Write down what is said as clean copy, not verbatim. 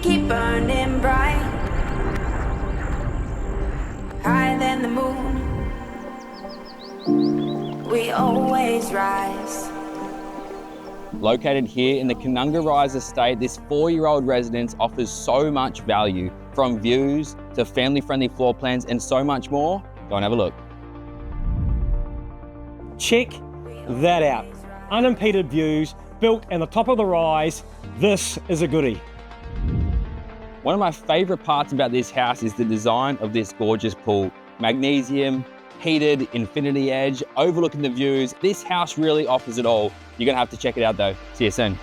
keep burning bright, higher than the moon. We always rise. Located here in the Canungra Valley estate, this 4-year-old residence offers so much value, from views to family-friendly floor plans and so much more. Go and have a look. Check that out. Unimpeded views, built in the top of the rise. This is a goodie. One of my favorite parts about this house is the design of this gorgeous pool. Magnesium, heated, infinity edge, overlooking the views. This house really offers it all. You're gonna have to check it out though. See you soon.